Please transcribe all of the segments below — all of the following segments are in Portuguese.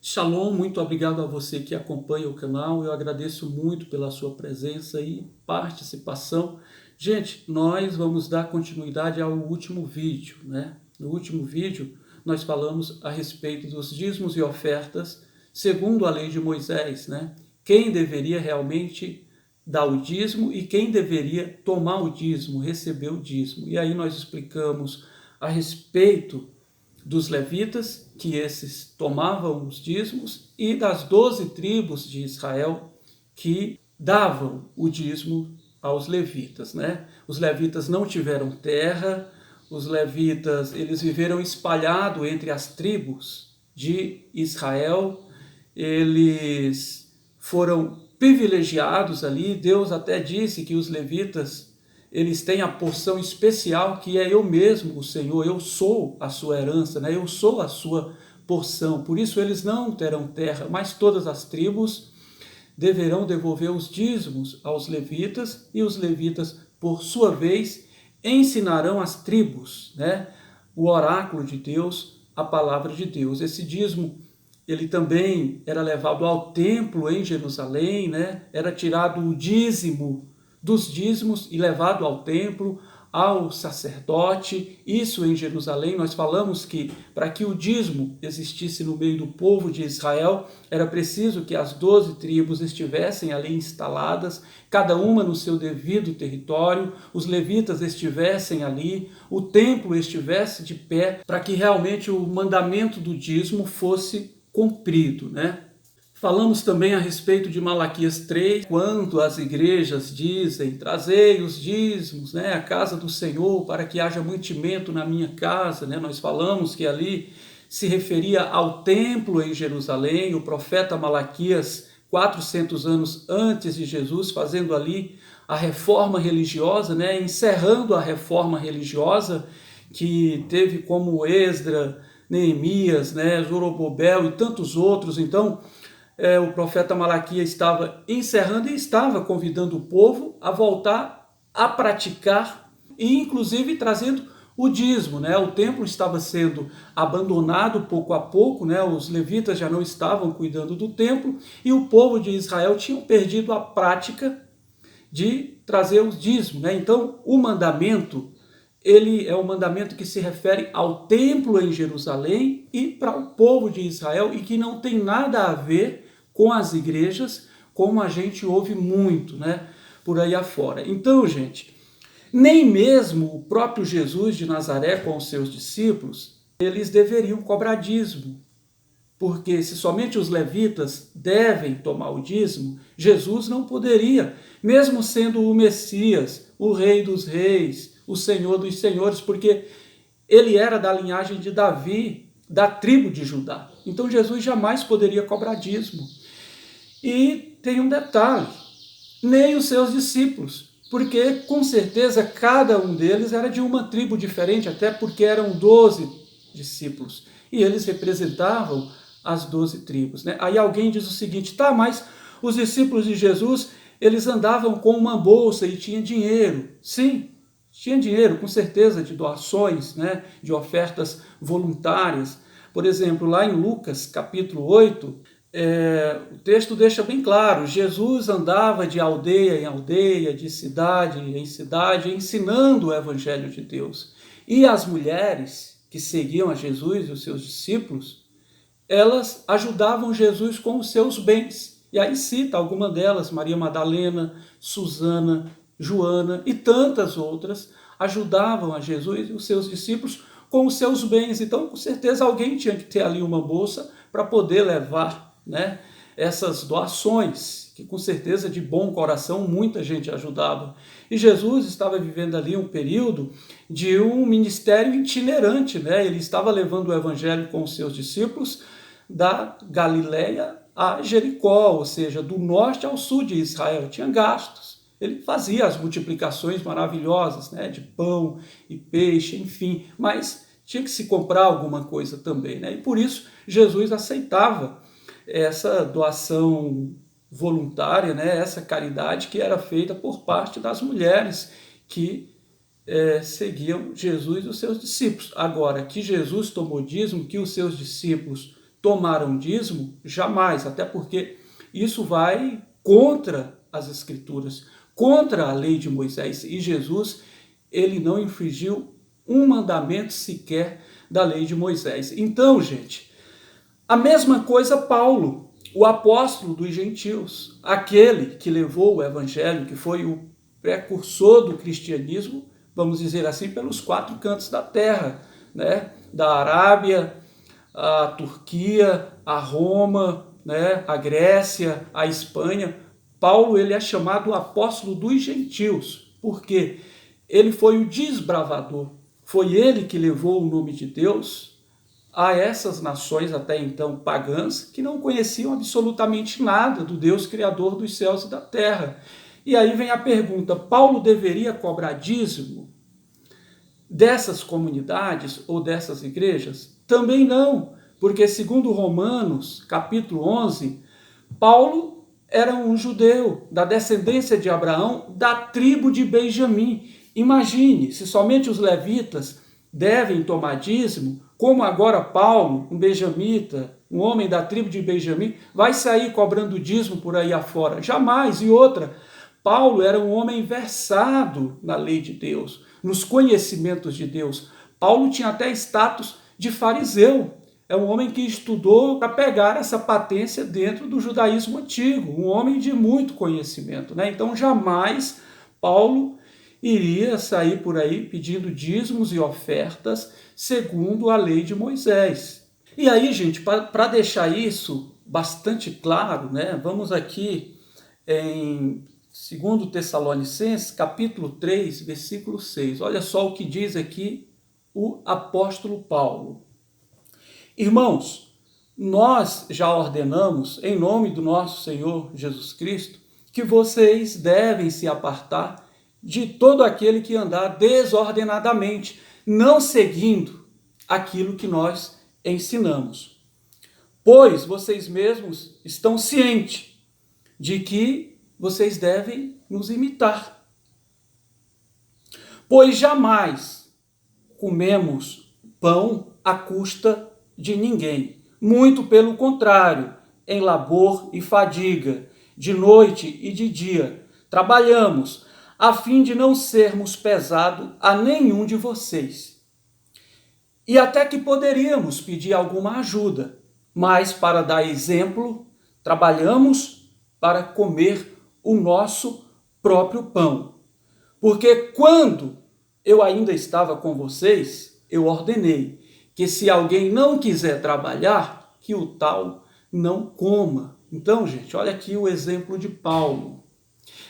Shalom, muito obrigado a você que acompanha o canal. Eu agradeço muito pela sua presença e participação. Gente, nós vamos dar continuidade ao último vídeo, né? No último vídeo, nós falamos a respeito dos dízimos e ofertas segundo a lei de Moisés, né? Quem deveria realmente dar o dízimo e quem deveria tomar o dízimo, receber o dízimo. E aí nós explicamos a respeito dos levitas, que esses tomavam os dízimos, e das 12 tribos de Israel, que davam o dízimo aos levitas, né? Os levitas não tiveram terra, os levitas, eles viveram espalhados entre as tribos de Israel, eles foram privilegiados ali. Deus até disse que os levitas, eles têm a porção especial, que é eu mesmo, o Senhor, eu sou a sua herança, né? Eu sou a sua porção. Por isso eles não terão terra, mas todas as tribos deverão devolver os dízimos aos levitas, e os levitas, por sua vez, ensinarão às tribos, né, o oráculo de Deus, a palavra de Deus. Esse dízimo, ele também era levado ao templo em Jerusalém, né? Era tirado o dízimo dos dízimos e levado ao templo, ao sacerdote. Isso em Jerusalém. Nós falamos que para que o dízimo existisse no meio do povo de Israel, era preciso que as 12 tribos estivessem ali instaladas, cada uma no seu devido território, os levitas estivessem ali, o templo estivesse de pé, para que realmente o mandamento do dízimo fosse cumprido, né? Falamos também a respeito de Malaquias 3, quando as igrejas dizem: trazei os dízimos, né, à casa do Senhor, para que haja mantimento na minha casa, né? Nós falamos que ali se referia ao templo em Jerusalém, o profeta Malaquias, 400 anos antes de Jesus, fazendo ali a reforma religiosa, né, encerrando a reforma religiosa, que teve como Esdra, Neemias, né, Zorobabel e tantos outros. Então, o profeta Malaquias estava encerrando e estava convidando o povo a voltar a praticar, e inclusive trazendo o dízimo, né? O templo estava sendo abandonado pouco a pouco, né? Os levitas já não estavam cuidando do templo, e o povo de Israel tinha perdido a prática de trazer os dízimos, né? Então, o mandamento, ele é um mandamento que se refere ao templo em Jerusalém e para o povo de Israel, e que não tem nada a ver com as igrejas, como a gente ouve muito, né, por aí afora. Então, gente, nem mesmo o próprio Jesus de Nazaré com os seus discípulos, eles deveriam cobrar dízimo, porque se somente os levitas devem tomar o dízimo, Jesus não poderia, mesmo sendo o Messias, o Rei dos Reis, o Senhor dos Senhores, porque ele era da linhagem de Davi, da tribo de Judá. Então Jesus jamais poderia cobrar dízimo. E tem um detalhe: nem os seus discípulos, porque com certeza cada um deles era de uma tribo diferente, até porque eram 12 discípulos, e eles representavam as 12 tribos, né? Aí alguém diz o seguinte: tá, mas os discípulos de Jesus, eles andavam com uma bolsa e tinha dinheiro. Sim, tinha dinheiro, com certeza, de doações, né, de ofertas voluntárias. Por exemplo, lá em Lucas, capítulo 8, o texto deixa bem claro: Jesus andava de aldeia em aldeia, de cidade em cidade, ensinando o evangelho de Deus. E as mulheres que seguiam a Jesus e os seus discípulos, elas ajudavam Jesus com os seus bens. E aí cita alguma delas: Maria Madalena, Susana, Joana e tantas outras ajudavam a Jesus e os seus discípulos com os seus bens. Então, com certeza, alguém tinha que ter ali uma bolsa para poder levar, né, essas doações, que com certeza de bom coração muita gente ajudava. E Jesus estava vivendo ali um período de um ministério itinerante, né? Ele estava levando o evangelho com os seus discípulos da Galileia a Jericó, ou seja, do norte ao sul de Israel. Tinha gastos. Ele fazia as multiplicações maravilhosas, né, de pão e peixe, enfim, mas tinha que se comprar alguma coisa também, né? E por isso Jesus aceitava essa doação voluntária, né, essa caridade que era feita por parte das mulheres que seguiam Jesus e os seus discípulos. Agora, que Jesus tomou dízimo, que os seus discípulos tomaram dízimo? Jamais, até porque isso vai contra as Escrituras, contra a lei de Moisés. E Jesus, ele não infringiu um mandamento sequer da lei de Moisés. Então, gente, a mesma coisa Paulo, o apóstolo dos gentios, aquele que levou o evangelho, que foi o precursor do cristianismo, vamos dizer assim, pelos 4 cantos da terra, né? Da Arábia, a Turquia, a Roma, né? A Grécia, a Espanha. Paulo, ele é chamado o apóstolo dos gentios, porque ele foi o desbravador, foi ele que levou o nome de Deus a essas nações até então pagãs, que não conheciam absolutamente nada do Deus criador dos céus e da terra. E aí vem a pergunta, Paulo deveria cobrar dízimo dessas comunidades ou dessas igrejas? Também não, porque segundo Romanos, capítulo 11, Paulo era um judeu da descendência de Abraão, da tribo de Benjamim. Imagine, se somente os levitas devem tomar dízimo, como agora Paulo, um benjamita, um homem da tribo de Benjamim, vai sair cobrando dízimo por aí afora? Jamais. E outra, Paulo era um homem versado na lei de Deus, nos conhecimentos de Deus. Paulo tinha até status de fariseu. É um homem que estudou para pegar essa patência dentro do judaísmo antigo, um homem de muito conhecimento, né? Então jamais Paulo iria sair por aí pedindo dízimos e ofertas segundo a lei de Moisés. E aí, gente, para deixar isso bastante claro, né? Vamos aqui em 2 Tessalonicenses, capítulo 3, versículo 6. Olha só o que diz aqui o apóstolo Paulo. Irmãos, nós já ordenamos, em nome do nosso Senhor Jesus Cristo, que vocês devem se apartar de todo aquele que andar desordenadamente, não seguindo aquilo que nós ensinamos. Pois vocês mesmos estão cientes de que vocês devem nos imitar. Pois jamais comemos pão à custa de ninguém. Muito pelo contrário, em labor e fadiga, de noite e de dia, trabalhamos, a fim de não sermos pesado a nenhum de vocês. E até que poderíamos pedir alguma ajuda, mas para dar exemplo, trabalhamos para comer o nosso próprio pão. Porque quando eu ainda estava com vocês, eu ordenei que se alguém não quiser trabalhar, que o tal não coma. Então, gente, olha aqui o exemplo de Paulo.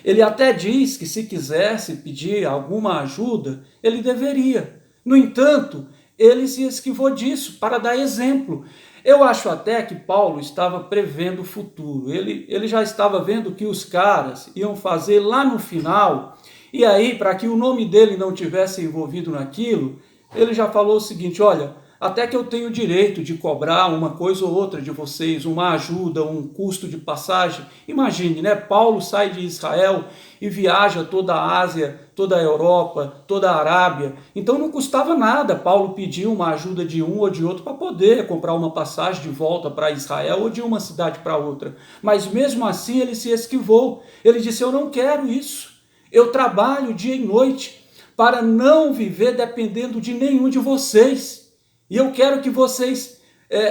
Ele até diz que se quisesse pedir alguma ajuda, ele deveria. No entanto, ele se esquivou disso para dar exemplo. Eu acho até que Paulo estava prevendo o futuro. Ele já estava vendo o que os caras iam fazer lá no final. E aí, para que o nome dele não tivesse envolvido naquilo, ele já falou o seguinte, olha, até que eu tenho o direito de cobrar uma coisa ou outra de vocês, uma ajuda, um custo de passagem. Imagine, né? Paulo sai de Israel e viaja toda a Ásia, toda a Europa, toda a Arábia. Então não custava nada Paulo pedir uma ajuda de um ou de outro para poder comprar uma passagem de volta para Israel ou de uma cidade para outra. Mas mesmo assim ele se esquivou. Ele disse, eu não quero isso. Eu trabalho dia e noite para não viver dependendo de nenhum de vocês. E eu quero que vocês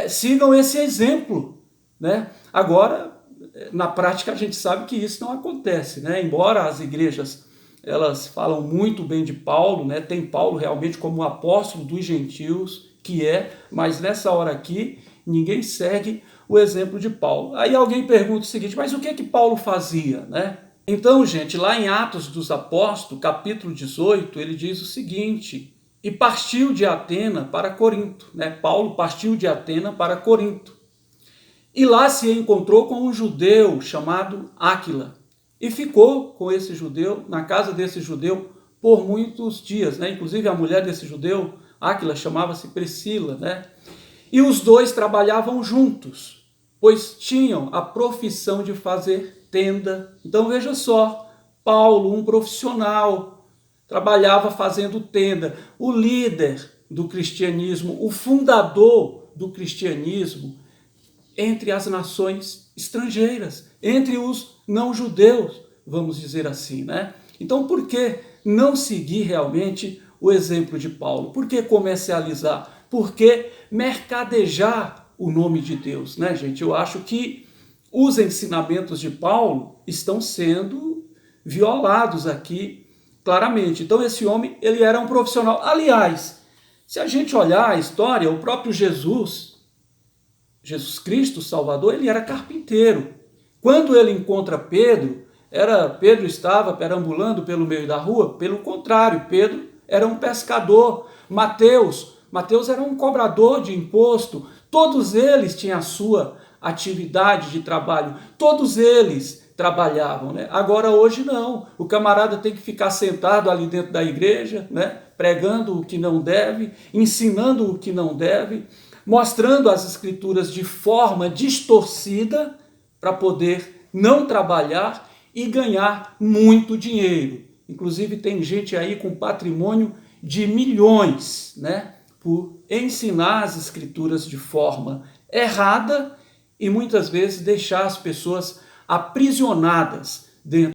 sigam esse exemplo, né? Agora, na prática, a gente sabe que isso não acontece, né? Embora as igrejas elas falam muito bem de Paulo, né? Tem Paulo realmente como apóstolo dos gentios, mas nessa hora aqui, ninguém segue o exemplo de Paulo. Aí alguém pergunta o seguinte, mas o que Paulo fazia, né? Então, gente, lá em Atos dos Apóstolos, capítulo 18, ele diz o seguinte, e partiu de Atena para Corinto, né? Paulo partiu de Atena para Corinto. E lá se encontrou com um judeu chamado Áquila. E ficou com esse judeu, na casa desse judeu, por muitos dias, né? Inclusive a mulher desse judeu, Áquila, chamava-se Priscila, né? E os dois trabalhavam juntos, pois tinham a profissão de fazer tenda. Então veja só, Paulo, um profissional, trabalhava fazendo tenda. O líder do cristianismo, o fundador do cristianismo, entre as nações estrangeiras, entre os não-judeus, vamos dizer assim, né? Então, por que não seguir realmente o exemplo de Paulo? Por que comercializar? Por que mercadejar o nome de Deus, né, gente? Eu acho que os ensinamentos de Paulo estão sendo violados aqui claramente. Então, esse homem, ele era um profissional. Aliás, se a gente olhar a história, o próprio Jesus Cristo, Salvador, ele era carpinteiro. Quando ele encontra Pedro, Pedro estava perambulando pelo meio da rua? Pelo contrário, Pedro era um pescador. Mateus era um cobrador de imposto. Todos eles tinham a sua atividade de trabalho. Todos eles trabalhavam, né? Agora hoje não. O camarada tem que ficar sentado ali dentro da igreja, né? Pregando o que não deve, ensinando o que não deve, mostrando as escrituras de forma distorcida para poder não trabalhar e ganhar muito dinheiro. Inclusive tem gente aí com patrimônio de milhões, né, por ensinar as escrituras de forma errada e muitas vezes deixar as pessoas aprisionadas dentro